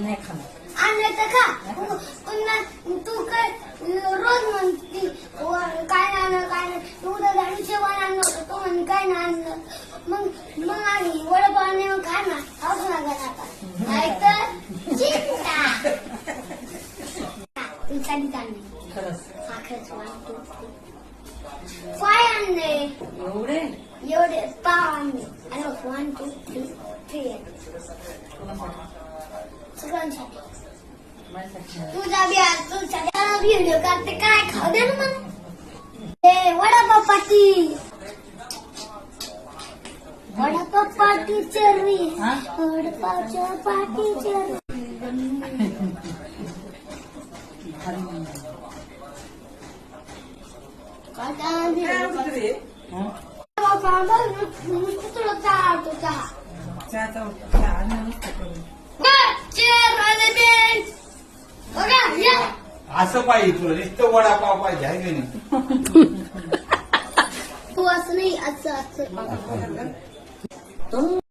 नाही खाणार. आणलं तर खा. पुन्हा तू काय रोज म्हणती काय नाही काय नाही. उद्या गाडी जेवण आणलं होतं तो म्हणे काय नाही आणलं. मग आम्ही वडापाव नेऊन खाणार खाऊच लागत आता. नाहीतर चिंता ती चाली चालली. खरंच खरंच वाटतो. काय आणले एवढे पाव आणले आणि 1 2 3 सगळ्यांसाठी. तुझा तुझ्या व्हिडिओ करते काय खाऊ दे ना मग. हे वडापाव पाटी वडापाव पाटी चेरी वडापावच्या पाटी चेरी. असं पाहिजे तुला नुसतं वडापाव पाहिजे आहे की नाही. तू असं नाही असं असं.